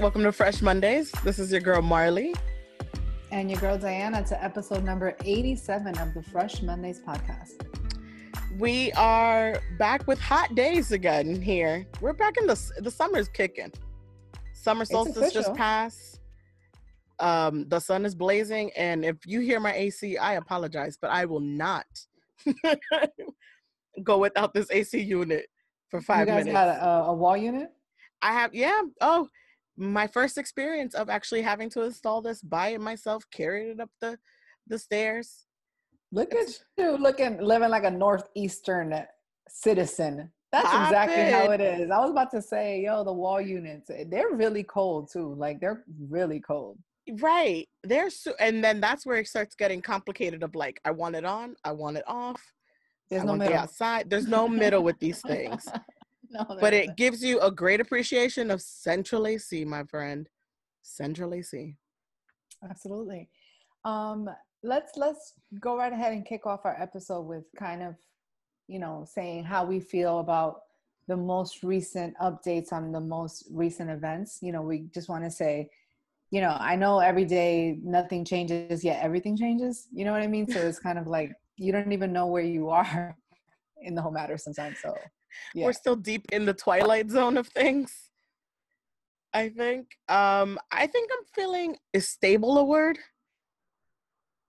Welcome to Fresh Mondays. This is your girl Marley. And your girl Diana to episode number 87 of the Fresh Mondays podcast. We are back with hot days again here. We're back in the summer's kicking. Summer solstice just passed. The sun is blazing, and if you hear my AC, I apologize, but I will not go without this AC unit for 5 minutes. You guys got a wall unit? I have, yeah. Oh, my first experience of actually having to install this by myself, carried it up the stairs. Look at you living like a Northeastern citizen. That's exactly how it is. I was about to say, the wall units, they're really cold too. Like they're really cold. Right. And then that's where it starts getting complicated of like, I want it on, I want it off. There's no middle. Outside. There's no middle with these things. But it gives you a great appreciation of central AC, my friend. Central AC. Absolutely. Let's go right ahead and kick off our episode with kind of, saying how we feel about the most recent updates on the most recent events. We just want to say, I know every day nothing changes, yet everything changes. You know what I mean? So it's kind of like you don't even know where you are in the whole matter sometimes. So yeah. We're still deep in the twilight zone of things, I think. I think I'm feeling, is stable a word?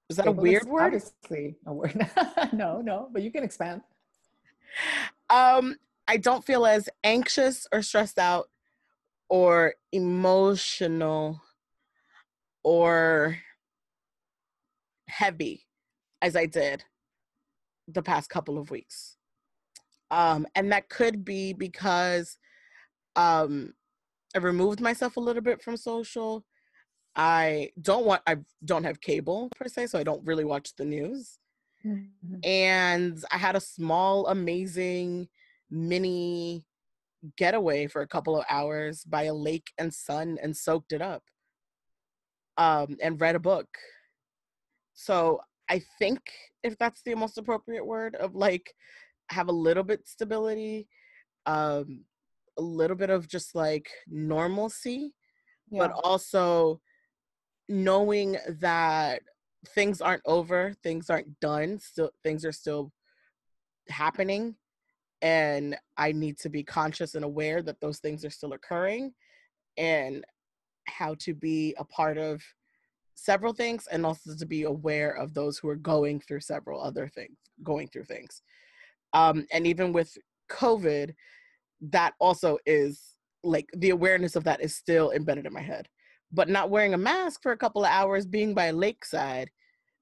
Is that stable a weird word? Obviously a word. No, but you can expand. I don't feel as anxious or stressed out or emotional or heavy as I did the past couple of weeks. And that could be because I removed myself a little bit from social. I don't have cable per se, so I don't really watch the news. Mm-hmm. And I had a small, amazing mini getaway for a couple of hours by a lake and sun and soaked it up. And read a book. So I think if that's the most appropriate word of like, have a little bit stability, a little bit of just like normalcy, but also knowing that things aren't over, things aren't done, still things are still happening, and I need to be conscious and aware that those things are still occurring, and how to be a part of several things, and also to be aware of those who are going through things. And even with COVID, that also is like the awareness of that is still embedded in my head. But not wearing a mask for a couple of hours, being by a lakeside,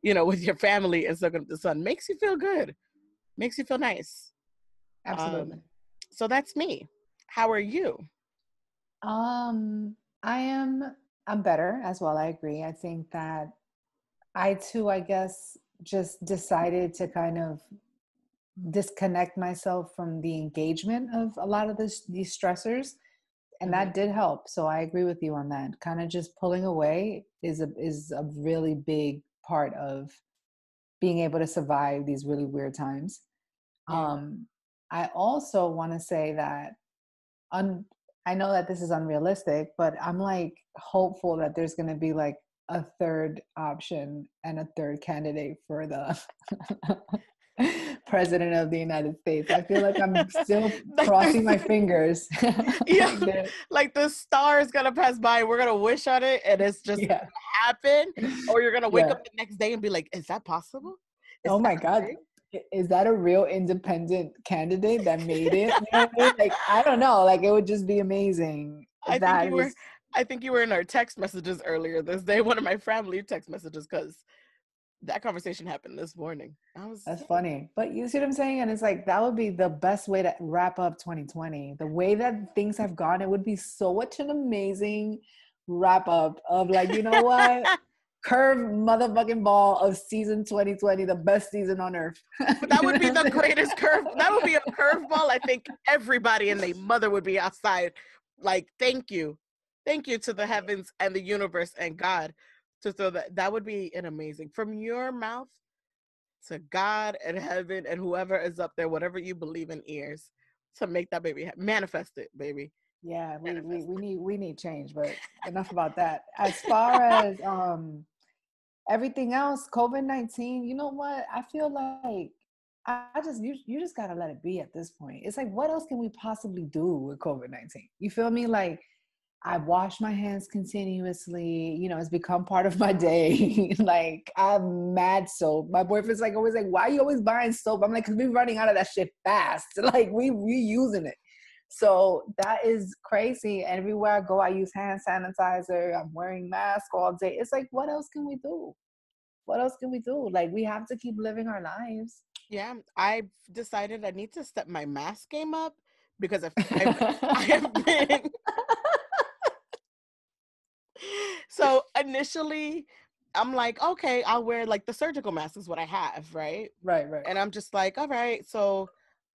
with your family and soaking up the sun makes you feel good, makes you feel nice. Absolutely. So that's me. How are you? I'm better as well. I agree. I think that I too, I guess, just decided to kind of disconnect myself from the engagement of a lot of these stressors, and that did help. So I agree with you on that. Kind of just pulling away is a really big part of being able to survive these really weird times. I also want to say that I know that this is unrealistic, but I'm like hopeful that there's going to be like a third option and a third candidate for the President of the United States. I feel like I'm still crossing my fingers. Like the star is gonna pass by, we're gonna wish on it, and it's just gonna happen. Or you're gonna wake up the next day and be like, "Is that possible? Oh my God, is that a real independent candidate that made it?" You know what I mean? Like, I don't know. Like, it would just be amazing. I think you were in our text messages earlier this day, one of my family text messages, because that conversation happened this morning. That's funny. But you see what I'm saying? And it's like, that would be the best way to wrap up 2020. The way that things have gone, it would be such an amazing wrap up of like, you know what? Curve motherfucking ball of season 2020, the best season on earth. That would be the greatest curve. That would be a curveball. I think everybody and their mother would be outside. Like, thank you. Thank you to the heavens and the universe and God to throw that. That would be an amazing, from your mouth to God and heaven and whoever is up there, whatever you believe in, ears, to make that baby manifest it, baby. Yeah, Manifest. we need change, but enough about that. As far as everything else, COVID-19, you know what? I feel like I just you just gotta let it be at this point. It's like, what else can we possibly do with COVID-19? You feel me? Like, I wash my hands continuously. You know, it's become part of my day. Like, I'm mad soap. My boyfriend's like always like, why are you always buying soap? I'm like, because we're running out of that shit fast. Like, we reusing it. So that is crazy. Everywhere I go, I use hand sanitizer. I'm wearing mask all day. It's like, what else can we do? What else can we do? Like, we have to keep living our lives. Yeah, I've decided I need to step my mask game up because I have been. So initially, I'm like, okay, I'll wear like the surgical mask is what I have, right? Right, right. And I'm just like, all right, so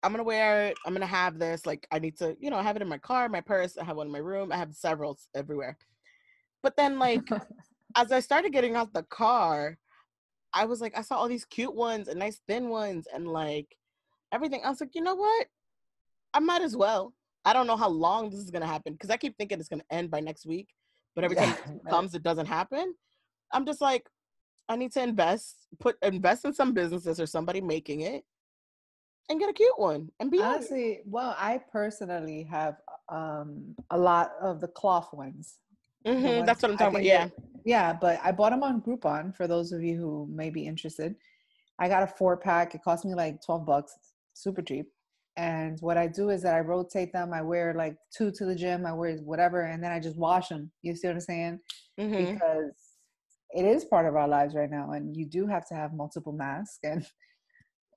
I'm gonna wear it. I'm gonna have this. Like, I need to, I have it in my car, my purse. I have one in my room. I have several everywhere. But then, like, as I started getting out the car, I was like, I saw all these cute ones and nice thin ones and like everything. I was like, you know what? I might as well. I don't know how long this is gonna happen because I keep thinking it's gonna end by next week, but every time Yeah, next week right. comes, it doesn't happen. I'm just like, I need to invest in some businesses or somebody making it and get a cute one and be on it. Honestly, well, I personally have a lot of the cloth ones. The That's ones what I'm I talking about. can Yeah. get. Yeah, but I bought them on Groupon for those of you who may be interested. I got a 4-pack. It cost me like $12, super cheap. And what I do is that I rotate them. I wear like two to the gym. I wear whatever, and then I just wash them. You see what I'm saying? hmm Because it is part of our lives right now, and you do have to have multiple masks, and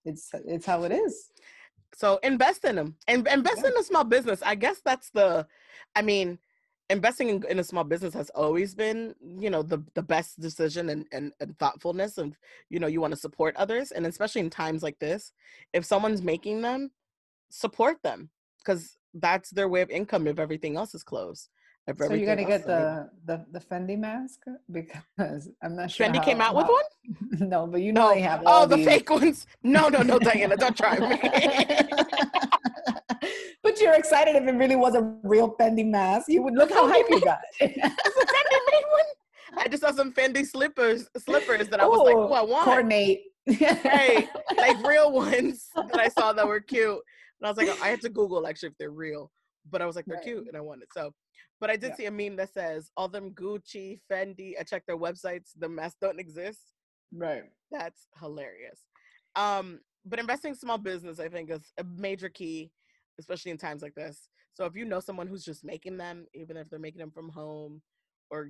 it's how it is. So invest in them and invest Yeah. in a small business. I guess I mean, investing in a small business has always been, the best decision and thoughtfulness of, you want to support others. And especially in times like this, if someone's making them, support them because that's their way of income if everything else is closed. If So you're everything gonna else get isn't moving. the Fendi mask because I'm not sure Fendi came out with one? no, but you know No. they have Oh, all the these. fake ones. No, no, no, Diana, don't try me. But you're excited if it really was a real Fendi mask. You would The look how Fendi hype you got. It's a Fendi made one. I just saw some Fendi slippers that I was like, oh, Oh, I want. coordinate. Right. Like real ones that I saw that were cute. And I was like, I had to Google actually if they're real. But I was like, they're Right. cute and I want it. So, but I did Yeah. see a meme that says all them Gucci, Fendi, I checked their websites, the masks don't exist. Right. That's hilarious. But investing in small business, I think, is a major key, especially in times like this. So if you know someone who's just making them, even if they're making them from home or,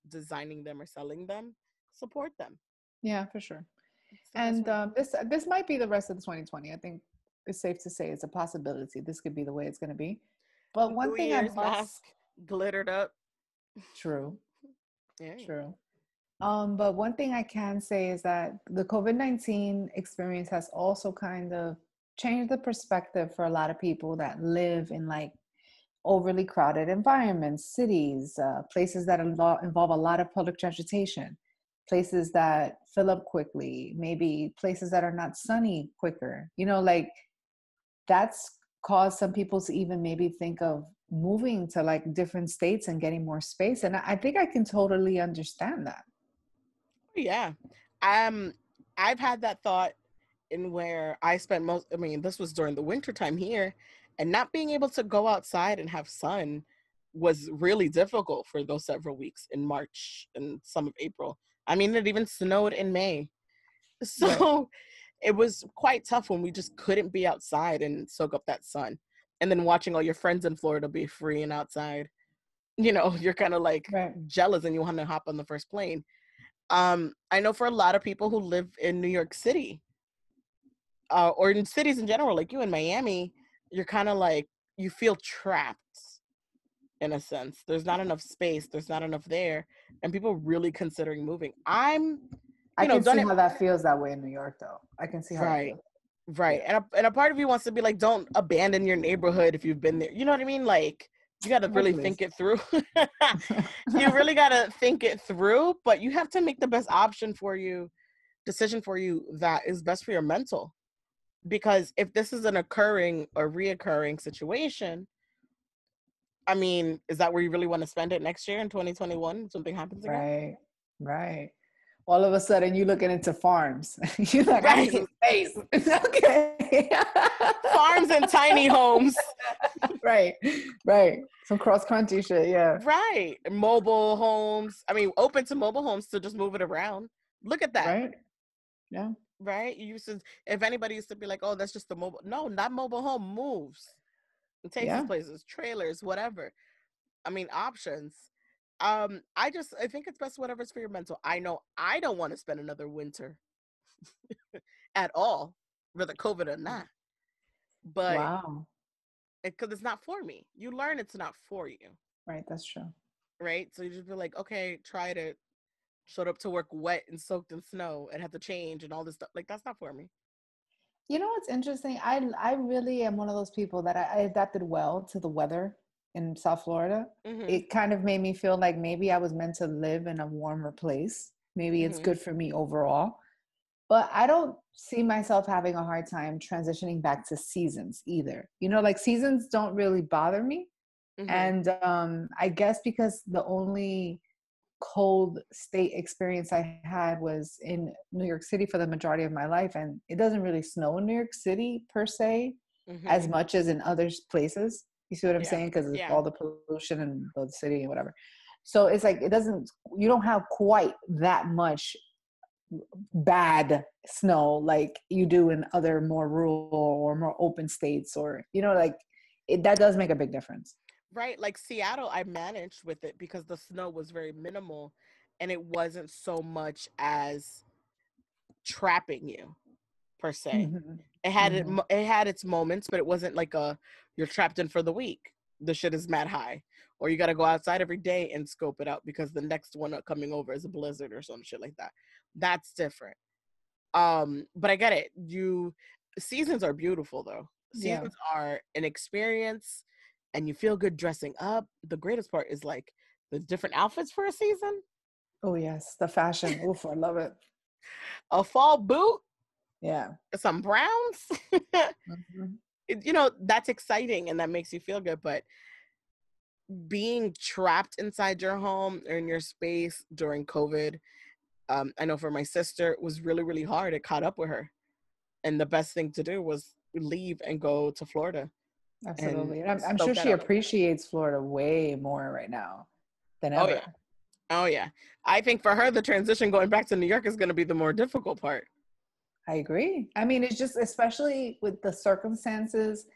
designing them or selling them, support them. Yeah, for sure. It's the best And way. this might be the rest of the 2020. I think it's safe to say it's a possibility. This could be the way it's going to be. But one New thing I Year's must mask glittered up. true, Yeah. true. But one thing I can say is that the COVID-19 experience has also kind of changed the perspective for a lot of people that live in like overly crowded environments, cities, places that involve a lot of public transportation, places that fill up quickly, maybe places that are not sunny quicker. You know, like that's caused some people to even maybe think of moving to like different states and getting more space. And I think I can totally understand that. Yeah. Um, I've had that thought in where I spent this was during the winter time here, and not being able to go outside and have sun was really difficult for those several weeks in March and some of April. I mean, it even snowed in May. Right. So it was quite tough when we just couldn't be outside and soak up that sun. And then watching all your friends in Florida be free and outside, you're kind of like Right. jealous and you want to hop on the first plane. I know for a lot of people who live in New York City, or in cities in general, like you in Miami, you're kind of like, you feel trapped in a sense. There's not enough space. There's not enough there. And people really considering moving. I can Done see it. how that feels that way in New York, though. I can see how that Right. feels. Right. Yeah. And a part of you wants to be like, don't abandon your neighborhood if you've been there. You know what I mean? Like, you got to Oh, really please. think it through. You really got to think it through, but you have to make the best decision for you that is best for your mental. Because if this is an occurring or reoccurring situation, I mean, is that where you really want to spend it next year in 2021? Something happens again? Right. Right. All of a sudden you looking into farms. You're like, I need Right. some space. Okay. Farms and tiny homes. Right. Right. Some cross country shit. Yeah. Right. Mobile homes. I mean, open to mobile homes to just move it around. Look at that. Right. Yeah. Right. You used to, if anybody used to be like, oh, that's just the mobile. No, that mobile home moves. It takes us Yeah. places, trailers, whatever. I mean, options. I think it's best whatever's for your mental. I know I don't want to spend another winter at all, whether COVID or not. But Wow. because it's not for me. You learn it's not for you. Right. That's true. Right. So you just be like, okay, try to showed up to work wet and soaked in snow and had to change and all this stuff. Like, that's not for me. You know what's interesting? I really am one of those people that I adapted well to the weather in South Florida. Mm-hmm. It kind of made me feel like maybe I was meant to live in a warmer place. Maybe it's Mm-hmm. good for me overall. But I don't see myself having a hard time transitioning back to seasons either. You know, like seasons don't really bother me. Mm-hmm. And I guess because the only cold state experience I had was in New York City for the majority of my life. And it doesn't really snow in New York City per se, as Mm-hmm. much as in other places. You see what I'm Yeah. saying? Because of Yeah. all the pollution and the city and whatever. So it's like, you don't have quite that much bad snow like you do in other more rural or more open states, or, you know, like that does make a big difference. Right. Like Seattle, I managed with it because the snow was very minimal and it wasn't so much as trapping you per se. Mm-hmm. It had its moments, but it wasn't like you're trapped in for the week. The shit is mad high, or you got to go outside every day and scope it out because the next one coming over is a blizzard or some shit like that. That's different. But I get it. Seasons are beautiful though. Yeah. Seasons are an experience, and you feel good dressing up. The greatest part is like the different outfits for a season. Oh yes, the fashion. Oof, I love it. A fall boot, Yeah. some browns. Mm-hmm. You know, that's exciting and that makes you feel good. But being trapped inside your home or in your space during COVID, I know for my sister, it was really, really hard. It caught up with her. And the best thing to do was leave and go to Florida and Absolutely. And I'm soak sure that she up. appreciates Florida way more right now than Oh, yeah. ever. Oh, yeah. I think for her, the transition going back to New York is going to be the more difficult part. I agree. I mean, it's just, especially with the circumstances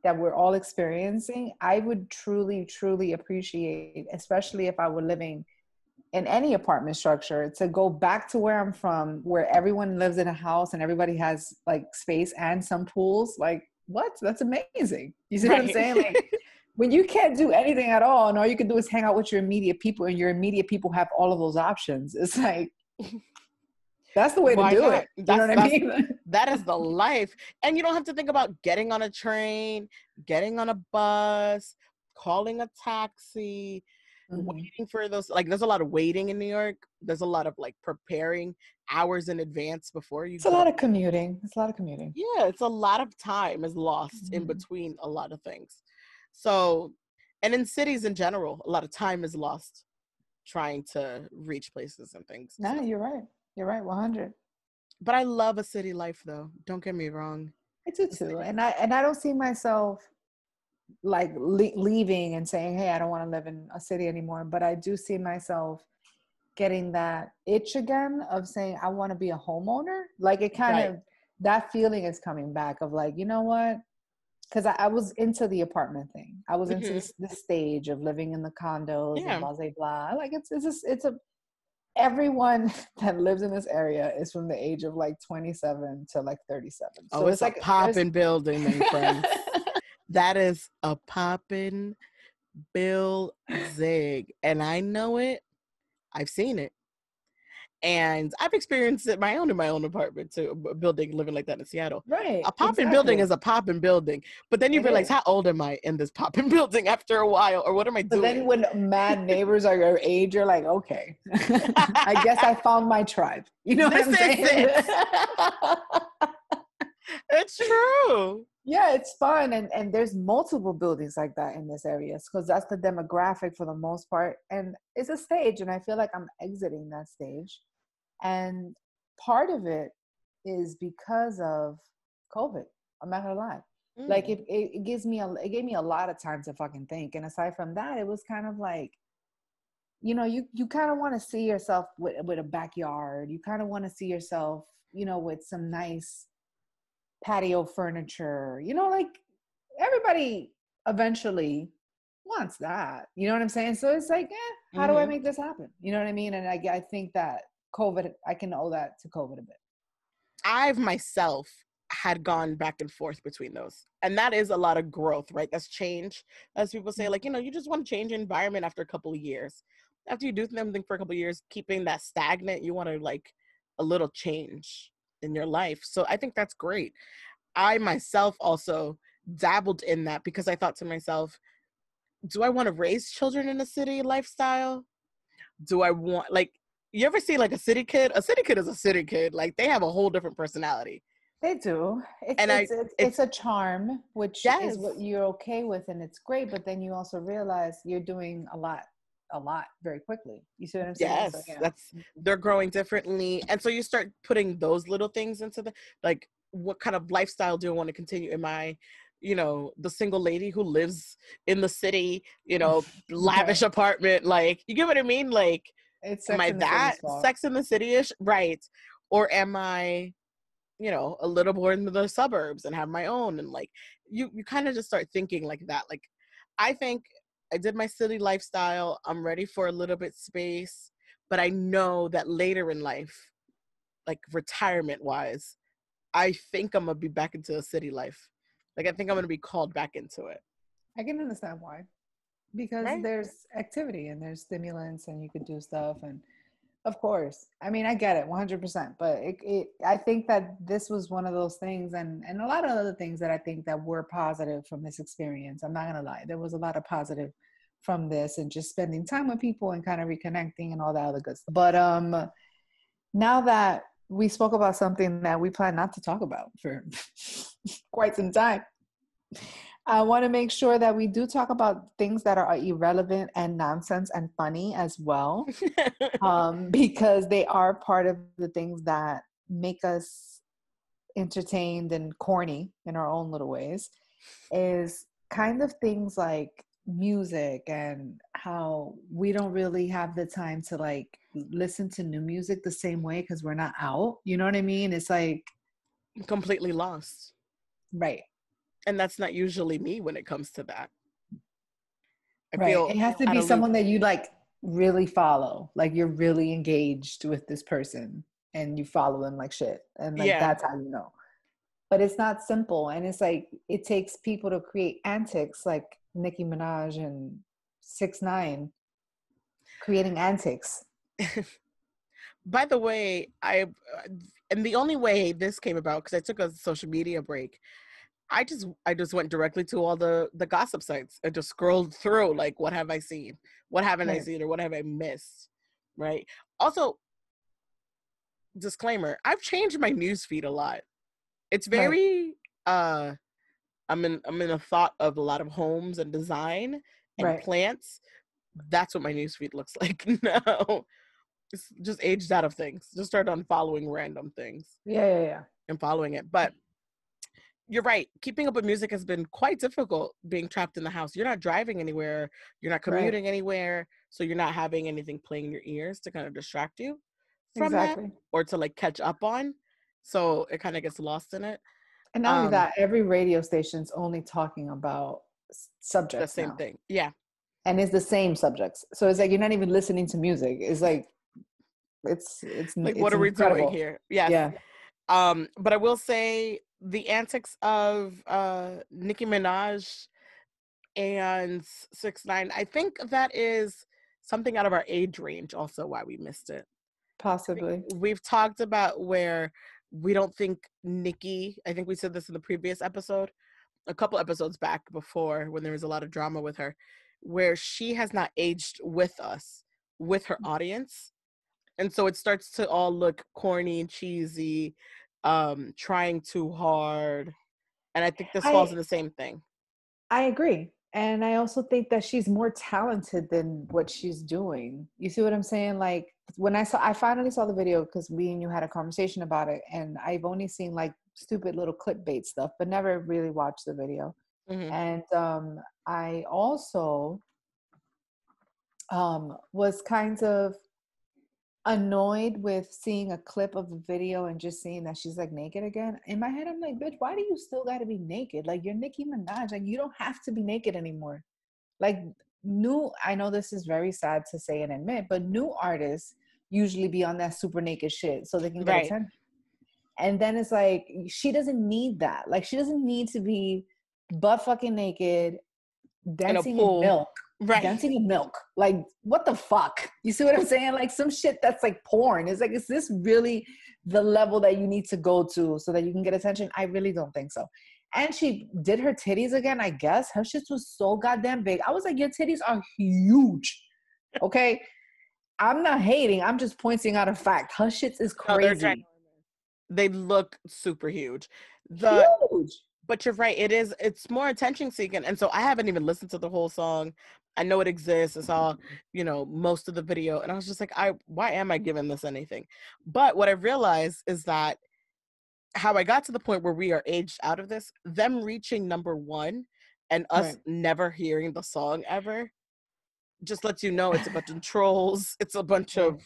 that we're all experiencing, I would truly, truly appreciate, especially if I were living in any apartment structure, to go back to where I'm from, where everyone lives in a house and everybody has like space and some pools. Like, what? That's amazing. You see what I'm Right. saying? Like, when you can't do anything at all and all you can do is hang out with your immediate people, and your immediate people have all of those options, it's like, that's the way to Why do not? it. You know what I mean? That is the life. And you don't have to think about getting on a train, getting on a bus, calling a taxi, Mm-hmm. waiting for those. Like, there's a lot of waiting in New York. There's a lot of like preparing hours in advance before you It's a go. lot of commuting. It's a lot of commuting. Yeah, it's a lot of time is lost in Mm-hmm. between a lot of things. So, and in cities in general, a lot of time is lost trying to reach places and things. No, So. you're right. You're right. 100. But I love a city life, though. Don't get me wrong. I do too. And I don't see myself like leaving and saying, hey, I don't want to live in a city anymore. But I do see myself getting that itch again of saying, I want to be a homeowner. Like, it kind Right. of, that feeling is coming back of like, you know what? Because I was into the apartment thing. I was into Mm-hmm. this stage of living in the condos and Yeah. blah, blah, blah. Like, it's a everyone that lives in this area is from the age of like 27 to like 37. Oh, So it's it's a like poppin' building, my friends. That is a poppin' Bill Zig. And I know it. I've seen it. And I've experienced it in my own apartment too, building, living like that in Seattle. right, A poppin' building exactly. is a poppin' building. But then you It realize, is. how old am I in this poppin' building after a while? Or what am I But then doing? when mad neighbors are your age, you're like, okay, I guess I found my tribe. You know what This I'm is saying? it. It's true. Yeah, it's fun, and there's multiple buildings like that in this area because that's the demographic for the most part, and it's a stage, and I feel like I'm exiting that stage, and part of it is because of COVID. I'm not gonna lie, like Mm. it gives me it gave me a lot of time to fucking think, and aside from that, it was kind of like, you kind of want to see yourself with a backyard. You kind of want to see yourself, with some nice patio furniture, like everybody eventually wants that. You know what I'm saying? So it's like, how do I Hmm. make this happen? You know what I mean? And I think that COVID, I can owe that to COVID a bit. I've myself had gone back and forth between those. And that is a lot of growth, right? That's change. As people say, like, you just want to change your environment after a couple of years. After you do something for a couple of years, keeping that stagnant, you want to like a little change in your life. So I think that's great. I myself also dabbled in that because I thought to myself, do I want to raise children in a city lifestyle? Do I want, like, you ever see like a city kid? A city kid is a city kid. Like they have a whole different personality. They do. It's And it's it's it's it's, a charm, which is what yes, you're okay with, and it's great. But then you also realize you're doing a lot very quickly. You see what I'm saying? So yes, yeah. that's, they're growing differently. And so you start putting those little things into the, like, what kind of lifestyle do I want to continue? Am I, the single lady who lives in the city, lavish Right. apartment? Like, you get what I mean? Like, It's am Sex I in the City's that fault. Sex in the City-ish? Right. Or am I, a little more in the suburbs and have my own, and like you kind of just start thinking like that. Like, I think I did my city lifestyle, I'm ready for a little bit space, but I know that later in life, like retirement wise, I think I'm gonna be back into a city life. Like, I think I'm gonna be called back into it. I can understand why. Because Right. there's activity and there's stimulants and you could do stuff, and of course, I mean, I get it 100%, but I think that this was one of those things, and a lot of other things that I think that were positive from this experience. I'm not gonna lie, there was a lot of positive from this, and just spending time with people and kind of reconnecting and all that other good stuff. But now that we spoke about something that we plan not to talk about for quite some time, I want to make sure that we do talk about things that are irrelevant and nonsense and funny as well, because they are part of the things that make us entertained and corny in our own little ways. Is kind of things like music, and how we don't really have the time to like listen to new music the same way because we're not out. You know what I mean? It's like, Completely lost. right. And that's not usually me when it comes to that. I Right. feel It has to out be of loop. someone that you like really follow. Like you're really engaged with this person and you follow them like shit. And like Yeah. that's how you know. But it's not simple. And it's like it takes people to create antics like Nicki Minaj and 6ix9ine creating antics. By the way, and the only way this came about, because I took a social media break, I just went directly to all the gossip sites and just scrolled through, like, what have I seen, what haven't I Right. seen, or what have I missed, right? Also, disclaimer: I've changed my news feed a lot. It's Right. very uh, I'm in a thought of a lot of homes and design and Right. plants. That's what my news feed looks like now. It's just aged out of things. Just started on following random things Yeah, yeah, yeah. and following it. But you're right. Keeping up with music has been quite difficult being trapped in the house. You're not driving anywhere. You're not Right. commuting anywhere. So you're not having anything playing in your ears to kind of distract you from that Exactly. or to like catch up on. So it kind of gets lost in it. And not only Um, that, every radio station's only talking about the subjects same now. thing. Yeah. And it's the same subjects. So it's like you're not even listening to music. It's like Like, what it's are we doing incredible. here? Yes. Yeah, But I will say the antics of Nicki Minaj and 6ix9ine, I think that is something out of our age range, also why we missed it. I think possibly. we've talked about where we don't think Nicki, I think we said this in the previous episode, a couple episodes back before when there was a lot of drama with her, where she has not aged with us, with her audience. And so it starts to all look corny and cheesy trying too hard. And I think this falls I in the same thing. I agree. And I also think that she's more talented than what she's doing. You see what I'm saying? Like when I finally saw the video because me and you had a conversation about it, and I've only seen like stupid little clickbait stuff, but never really watched the video. Hmm. And I also was kind of annoyed with seeing a clip of a video and just seeing that she's like naked again. In my head, I'm like, bitch, why do you still got to be naked? Like you're Nicki Minaj. Like you don't have to be naked anymore. Like I know this is very sad to say and admit, but new artists usually be on that super naked shit so they can get Right. attention. And then it's like, she doesn't need that. Like she doesn't need to be butt fucking naked, In a dancing in pool. milk. Right. Dancing in milk. Like, what the fuck? You see what I'm saying? Like some shit that's like porn. It's like, is this really the level that you need to go to so that you can get attention? I really don't think so. And she did her titties again, I guess. Her shit was so goddamn big. I was like, your titties are huge. Okay. I'm not hating. I'm just pointing out a fact. Her shit is No, they're crazy. they look super huge. Huge. But you're right, it's more attention seeking. And so I haven't even listened to the whole song. I know it exists. I saw, most of the video, and I was just like, why am I giving this anything? But what I realized is that how I got to the point where we are aged out of this, them reaching number one and us Right. never hearing the song ever, just lets you know it's a bunch of trolls. It's a bunch Right. of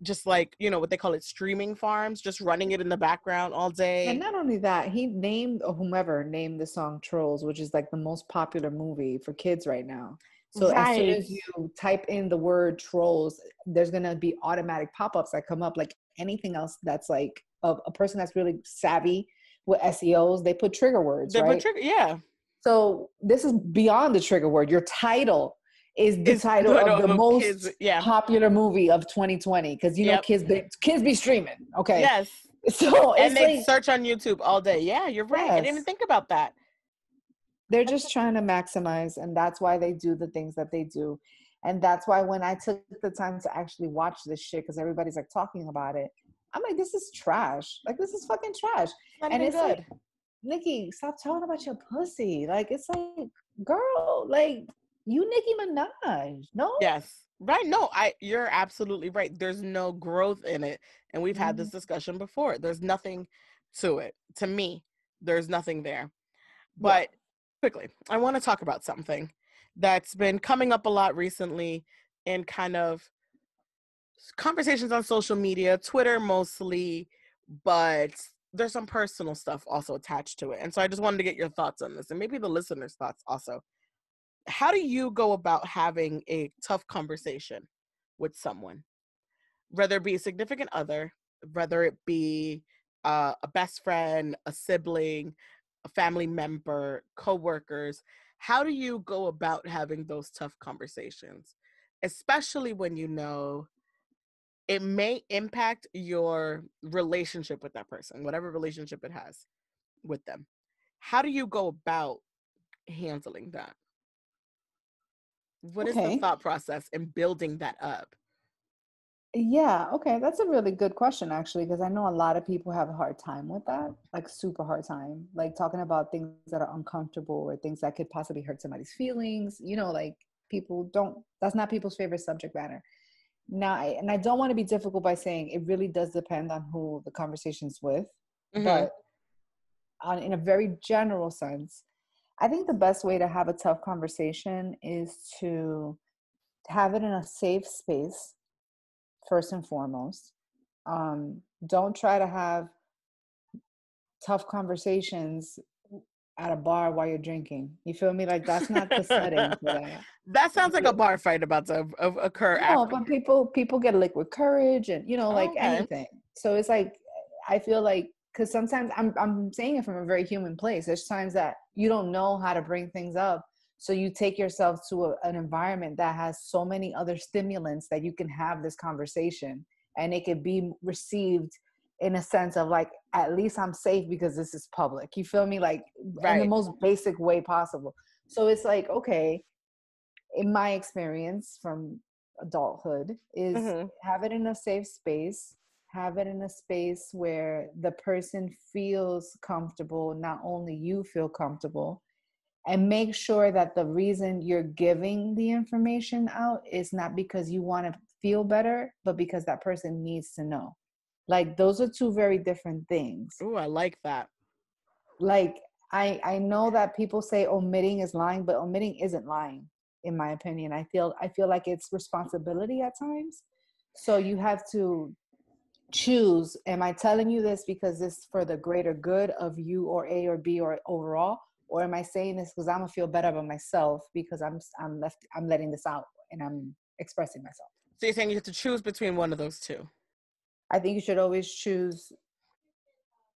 just like, what they call it, streaming farms, just running it in the background all And day. not only that, he named, or whomever named the song Trolls, which is like the most popular movie for kids right now. So as soon Right. as you type in the word trolls, there's going to be automatic pop-ups that come up like anything else that's like a person that's really savvy with SEOs, they put trigger words, They put right? trigger, yeah. So this is beyond the trigger word. Your title is the It's title the of the kids, most yeah. popular movie of 2020 because Yep. kids be streaming, okay? Yes. So And it's they'd like, search on YouTube all day. Yeah, you're right. I didn't even yes. think about that. They're just trying to maximize, and that's why they do the things that they do. And that's why when I took the time to actually watch this shit, because everybody's like talking about it, I'm like, this is trash. Like, this is fucking trash. It's not And even it's like, good. Nicki, stop talking about your pussy. Like, it's like, girl, like, you Nicki Minaj, no? Yes. Right. No, you're absolutely right. There's no growth in it. And we've had this Mhm. discussion before. There's nothing to it. To me, there's nothing there. Yeah. But quickly, I want to talk about something that's been coming up a lot recently in kind of conversations on social media, Twitter mostly, but there's some personal stuff also attached to it. And so I just wanted to get your thoughts on this and maybe the listeners' thoughts also. How do you go about having a tough conversation with someone, whether it be a significant other, whether it be a best friend, a sibling, a family member, coworkers? How do you go about having those tough conversations, especially when you know it may impact your relationship with that person, whatever relationship it has with them? How do you go about handling that? What is the Okay. thought process in building that up? Yeah, okay. That's a really good question, actually, because I know a lot of people have a hard time with that, like super hard time, like talking about things that are uncomfortable or things that could possibly hurt somebody's feelings. Like people don't, that's not people's favorite subject matter. Now, and I don't want to be difficult by saying it really does depend on who the conversation's with, Mm-hmm. but in a very general sense, I think the best way to have a tough conversation is to have it in a safe space first and foremost. Don't try to have tough conversations at a bar while you're drinking. You feel me? Like that's not the setting for that. That sounds like a bar fight about to occur No, after. but people get liquid courage and like Okay. anything. So it's like I feel like because sometimes I'm saying it from a very human place. There's times that you don't know how to bring things up. So you take yourself to an environment that has so many other stimulants that you can have this conversation and it could be received in a sense of like, at least I'm safe because this is public. You feel me? Like in the Right. most basic way possible. So it's like, okay, in my experience from adulthood is Mm-hmm. have it in a safe space, have it in a space where the person feels comfortable, not only you feel comfortable, and make sure that the reason you're giving the information out is not because you want to feel better, but because that person needs to know. Like those are two very different things. Ooh, I like that. Like I know that people say omitting is lying, but omitting isn't lying, in my opinion. I feel like it's responsibility at times. So you have to choose, am I telling you this because it's for the greater good of you or A or B or overall, or am I saying this because I'm gonna feel better about myself because I'm letting this out and I'm expressing myself. So you're saying you have to choose between one of those two I think you should always choose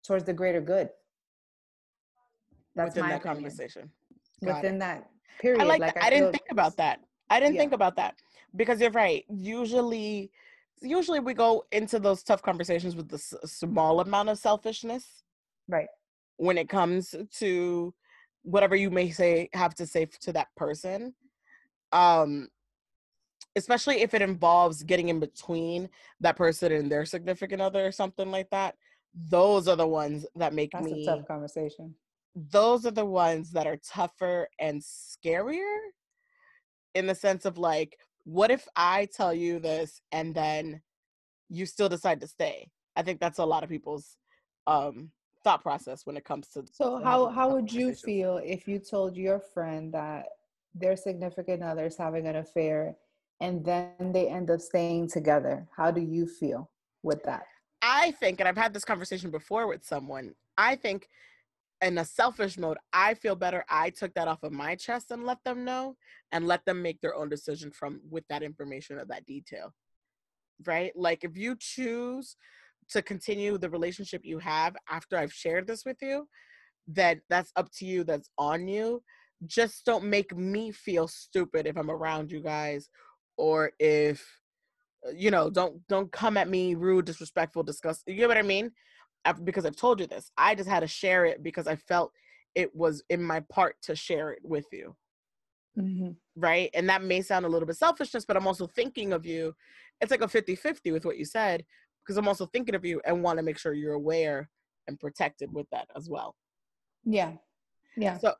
towards the greater good. That's within my that opinion. conversation. Got it. Within that I period, like that. like I I didn't feel, think about that. I didn't yeah, think about that because you're right. Usually we go into those tough conversations with the small amount of selfishness right. when it comes to whatever you may say have to say to that person. Um, especially if it involves getting in between that person and their significant other or something like that. Those are the ones that make That's a tough me. conversation. Those are the ones that are tougher and scarier in the sense of like, what if I tell you this and then you still decide to stay? I think that's a lot of people's thought process when it comes So to having those how tough would you conversations. feel if you told your friend that their significant other is having an affair and then they end up staying together? How do you feel with that? I think, and I've had this conversation before with someone, I think in a selfish mode, I feel better I took that off of my chest and let them know and let them make their own decision from with that information or that detail. Right? Like if you choose to continue the relationship you have after I've shared this with you, then that's up to you, that's on you. Just don't make me feel stupid if I'm around you guys, or if don't come at me rude, disrespectful, disgusting. You know what I mean? Because I've told you this. I just had to share it because I felt it was in my part to share it with you. Mm-hmm. Right? And that may sound a little bit selfishness, but I'm also thinking of you. It's like a 50-50 with what you said, because I'm also thinking of you and want to make sure you're aware and protected with that as well. Yeah. Yeah. So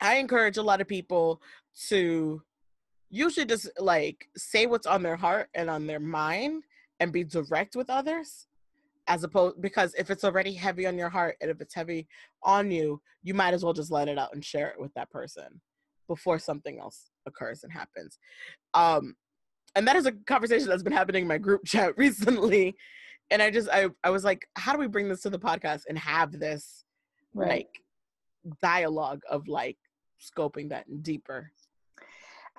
I encourage a lot of people to usually just like say what's on their heart and on their mind and be direct with others, as opposed, because if it's already heavy on your heart and if it's heavy on you, you might as well just let it out and share it with that person before something else occurs and happens. And that is a conversation that's been happening in my group chat recently. And I was like, how do we bring this to the podcast and have this Right. like dialogue of like scoping that deeper?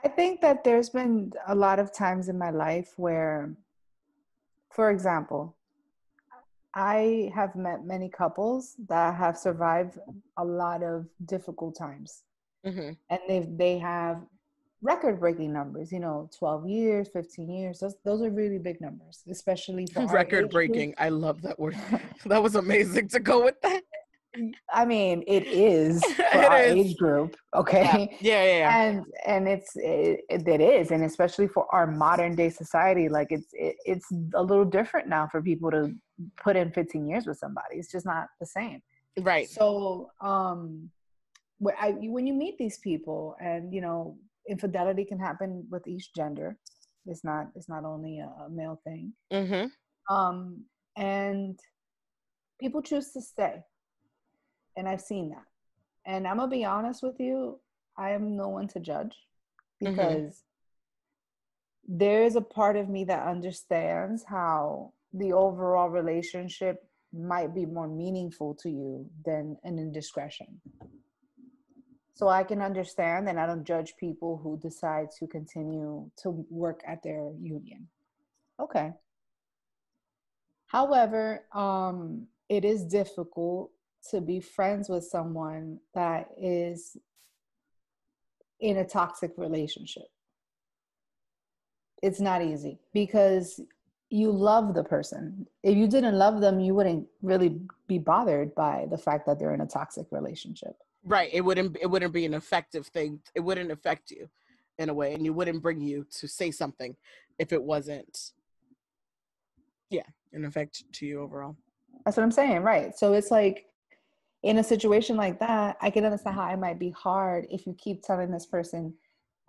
I think that there's been a lot of times in my life where, for example, I have met many couples that have survived a lot of difficult times. Mm-hmm. And they have record breaking numbers, 12 years, 15 years. Those are really big numbers, especially for our Record age group. breaking. I love that word. That was amazing to go with that. I mean, it is for It our is. age group, Yeah. okay? Yeah. And it is, and especially for our modern day society, like it's a little different now for people to put in 15 years with somebody. It's just not the same. Right. So, when you meet these people, and infidelity can happen with each gender. It's not only a male thing. Mm-hmm. And people choose to stay, and I've seen that. And I'm gonna be honest with you, I am no one to judge, Mm-hmm. because there is a part of me that understands how the overall relationship might be more meaningful to you than an indiscretion. So I can understand, and I don't judge people who decide to continue to work at their union. Okay. However, it is difficult to be friends with someone that is in a toxic relationship. It's not easy because you love the person. If you didn't love them, you wouldn't really be bothered by the fact that they're in a toxic relationship. Right. It wouldn't be an effective thing. It wouldn't affect you in a way, and you wouldn't bring you to say something if it wasn't Yeah, an effect to you overall. That's what I'm saying, right? So it's like in a situation like that, I can understand how it might be hard if you keep telling this person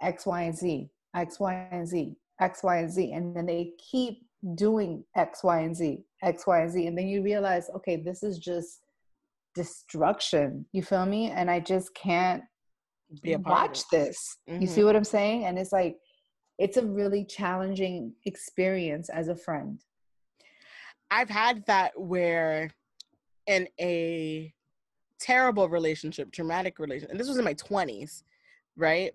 X, Y, and Z, X, Y, and Z, X, Y, and Z, and then they keep doing X, Y, and Z, X, Y, and Z, and then you realize, okay, this is just destruction. You feel me? And I just can't Be a part of watch it. this. You see what I'm saying? And it's like, it's a really challenging experience as a friend. I've had that where in a terrible relationship, traumatic relationship, and this was in my 20s, right?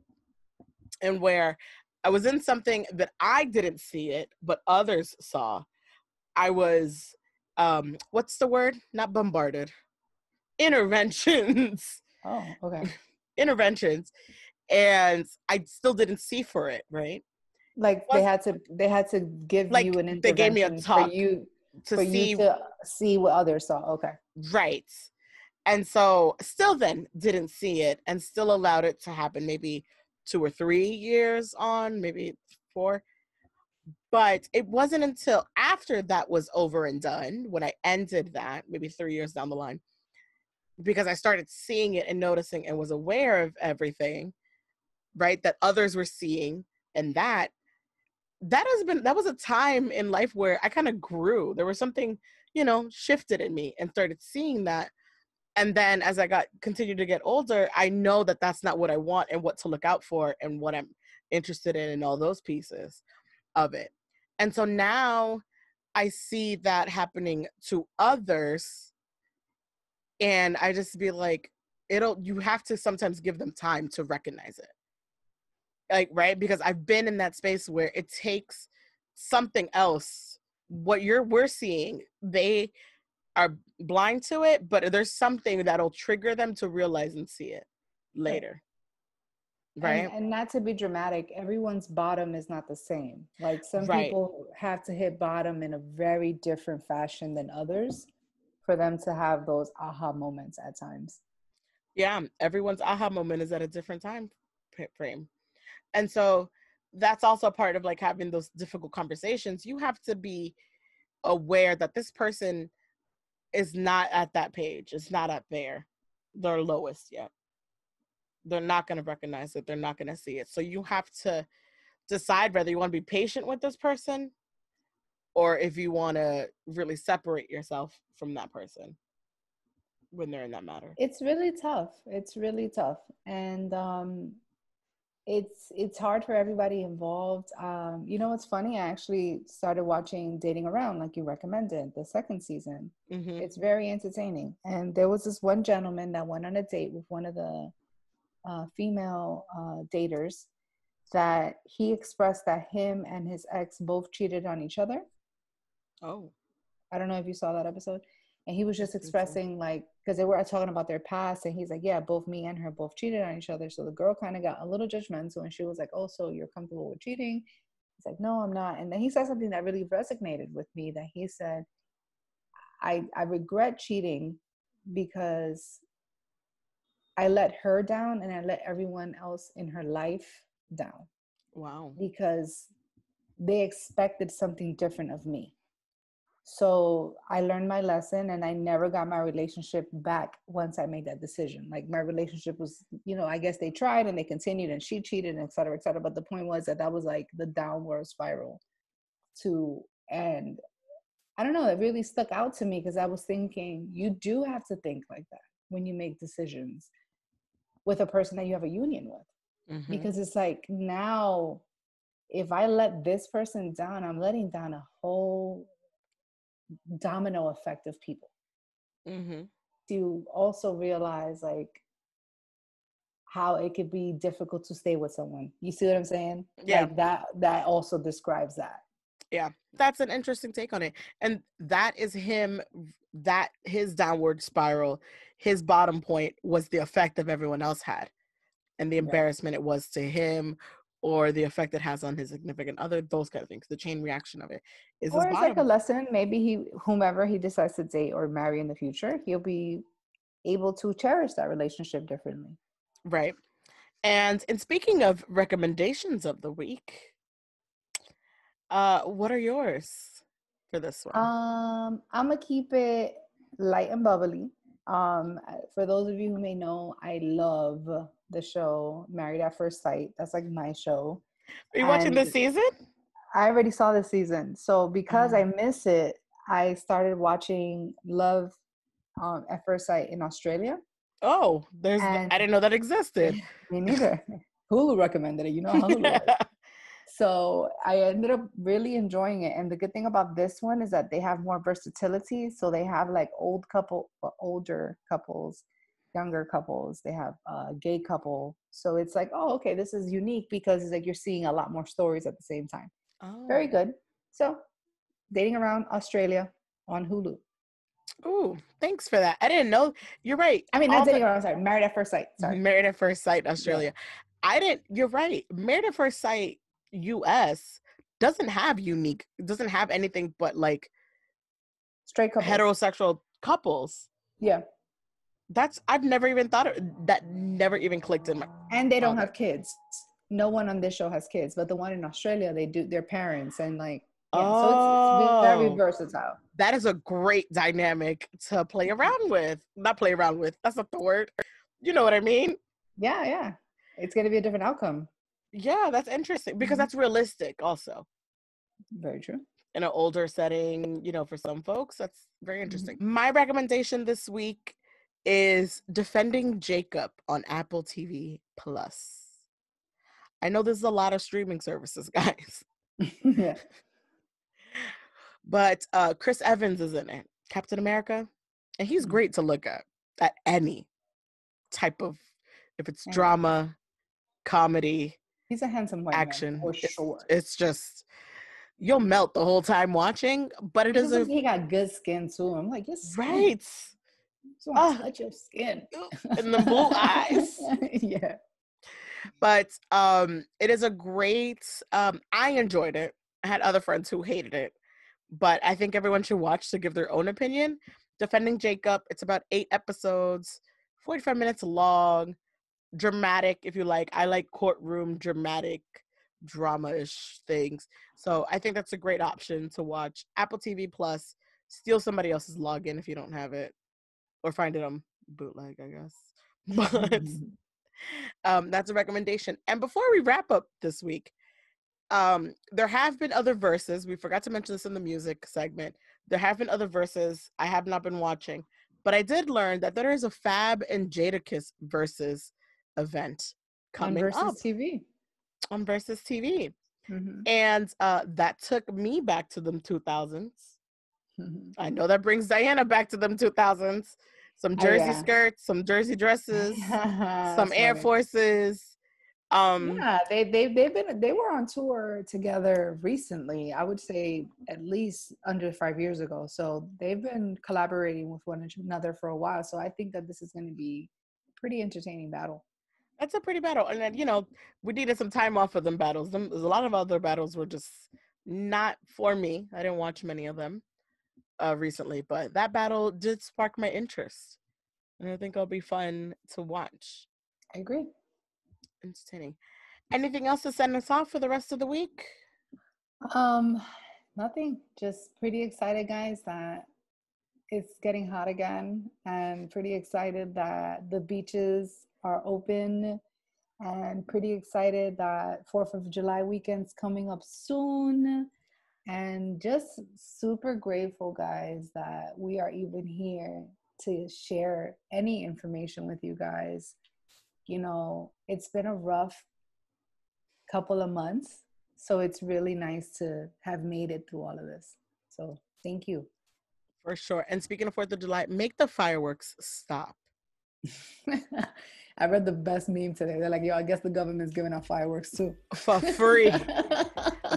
And where I was in something that I didn't see it, but others saw. I was, what's the word? Not bombarded. Interventions. Oh, okay. Interventions. And I still didn't see for it, right? Like Was they had to give like you an they gave me a intervention talk to for you see, to see what others saw. Okay. right. And so still then didn't see it and still allowed it to happen maybe 2 or 3 years on, maybe 4. But it wasn't until after that was over and done, when I ended that, maybe 3 years down the line, because I started seeing it and noticing and was aware of everything, right, that others were seeing. And that was a time in life where I kind of grew. There was something, shifted in me and started seeing that. And then as I continued to get older, I know that that's not what I want and what to look out for and what I'm interested in and all those pieces of it. And so now I see that happening to others, and I just be like, you have to sometimes give them time to recognize it. Like, right? Because I've been in that space where it takes something else. What we're seeing, they are blind to it, but there's something that'll trigger them to realize and see it Right. later. Right? And not to be dramatic, everyone's bottom is not the same. Like some Right. people have to hit bottom in a very different fashion than others for them to have those aha moments at times. Yeah. Everyone's aha moment is at a different time frame. And so that's also part of like having those difficult conversations. You have to be aware that this person is not at that page. It's not at their lowest yet. They're not going to recognize it. They're not going to see it. So you have to decide whether you want to be patient with this person or if you want to really separate yourself from that person when they're in that matter. It's really tough. It's really tough. And it's hard for everybody involved. You know what's funny? I actually started watching Dating Around, like you recommended, the second season. Mm-hmm. It's very entertaining. And there was this one gentleman that went on a date with one of the female daters that he expressed that him and his ex both cheated on each other. Oh, I don't know if you saw that episode. And he was I just think so. expressing like, because they were talking about their past, and he's like, yeah, both me and her both cheated on each other. So the girl kind of got a little judgmental, and she was like, oh, so you're comfortable with cheating? He's like, no, I'm not. And then he said something that really resonated with me, that he said, I regret cheating because I let her down and I let everyone else in her life down Wow. because they expected something different of me. So I learned my lesson and I never got my relationship back once I made that decision. Like my relationship was, I guess they tried and they continued and she cheated and et cetera, et cetera. But the point was that was like the downward spiral and I don't know, it really stuck out to me because I was thinking, you do have to think like that when you make decisions with a person that you have a union with. Mm-hmm. Because it's like now, if I let this person down, I'm letting down a whole domino effect of people. Mm-hmm. To also realize like how it could be difficult to stay with someone. You see what I'm saying? Yeah. Like that also describes that. Yeah. That's an interesting take on it. And that is his downward spiral, his bottom point was the effect of everyone else had. And the Right. embarrassment it was to him or the effect it has on his significant other, those kind of things. The chain reaction of it is his Or it's like a bottom. lesson. Maybe whomever he decides to date or marry in the future, he'll be able to cherish that relationship differently. Right. And speaking of recommendations of the week, what are yours for this one? I'm gonna keep it light and bubbly. For those of you who may know, I love the show Married at First Sight. That's like my show. Are you watching And this season? I already saw this season. So because Oh. I miss it, I started watching Love at First Sight in Australia. Oh, And I didn't know that existed. me neither. Hulu recommended it. You know how Hulu is. So I ended up really enjoying it. And the good thing about this one is that they have more versatility. So they have like older couples, younger couples. They have a gay couple. So it's like, oh, okay, this is unique because it's like you're seeing a lot more stories at the same time. Oh. Very good. So Dating Around Australia on Hulu. Ooh, thanks for that. I didn't know. You're right. I mean, not Dating Around, sorry. Married at First Sight. Sorry. Married at First Sight Australia. Yeah. You're right. Married at First Sight US doesn't have anything but like Straight couples. Heterosexual couples. Yeah. I've never even thought of that, never even clicked in my. And they don't have kids. No one on this show has kids, but the one in Australia, they do, their parents, and like, yeah. So it's very versatile. That is a great dynamic to play around with. Not play around with. That's not the word. You know what I mean? Yeah. It's going to be a different outcome. Yeah, that's interesting because that's realistic also. Very true. In an older setting, for some folks, that's very interesting. My recommendation this week is Defending Jacob on Apple TV Plus. I know there's a lot of streaming services, guys. Yeah. But Chris Evans is in it, Captain America, and he's great to look at any type of, if it's drama, comedy. He's a handsome white action. Man, for sure. It's just, you'll melt the whole time watching, but it is he got good skin too. I'm like, yes, right. Just want to touch your skin and the blue eyes. Yeah. But it is a great. I enjoyed it. I had other friends who hated it, but I think everyone should watch to give their own opinion. Defending Jacob. It's about 8 episodes, 45 minutes long. Dramatic, if you like. I like courtroom dramatic drama-ish things, so I think that's a great option to watch. Apple TV Plus. Steal somebody else's login if you don't have it, or find it on bootleg, I guess. But that's a recommendation. And before we wrap up this week, there have been other verses. We forgot to mention this in the music segment. There have been other verses I have not been watching, but I did learn that there is a Fab and Jadakiss versus event coming on Versus up TV. On Versus TV. And that took me back to them 2000s. I know that brings Diana back to them 2000s. Some jersey skirts, some jersey dresses, some Air Forces. Yeah, they were on tour together recently. I would say at least under 5 years ago. So they've been collaborating with one another for a while. So I think that this is going to be a pretty entertaining battle. That's a pretty battle. And then, we needed some time off of them battles. There's a lot of other battles were just not for me. I didn't watch many of them recently, but that battle did spark my interest. And I think it'll be fun to watch. I agree. Entertaining. Anything else to send us off for the rest of the week? Nothing. Just pretty excited, guys, that it's getting hot again, and pretty excited that the beaches are open, and pretty excited that 4th of July weekend's coming up soon, and just super grateful, guys, that we are even here to share any information with you guys. It's been a rough couple of months, so it's really nice to have made it through all of this. So thank you. For sure. And speaking of 4th of July, make the fireworks stop. I read the best meme today. They're like, yo, I guess the government's giving out fireworks too. For free.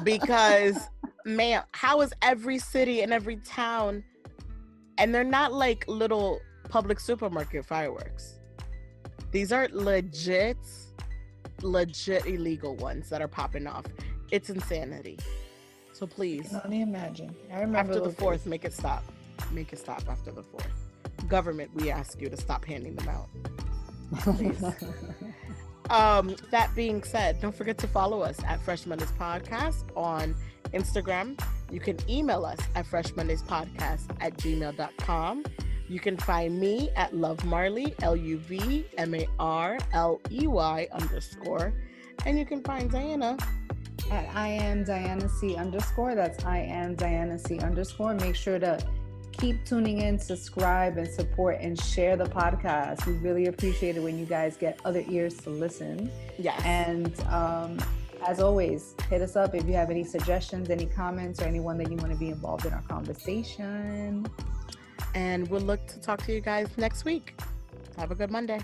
Because, man, how is every city and every town, and they're not like little public supermarket fireworks. These are legit illegal ones that are popping off. It's insanity. So please. I can only imagine. I remember after the 4th, make it stop. Make it stop after the 4th. Government, we ask you to stop handing them out. Please. That being said, don't forget to follow us at Fresh Menace Podcast on Instagram, You can email us at freshmondayspodcast@gmail.com. You can find me at Love Marley, LUVMARLEY_. And you can find Diana at I am Diana C _. That's I am Diana C _. Make sure to keep tuning in, subscribe, and support, and share the podcast. We really appreciate it when you guys get other ears to listen. Yes. And as always, hit us up if you have any suggestions, any comments, or anyone that you want to be involved in our conversation. And we'll look to talk to you guys next week. Have a good Monday.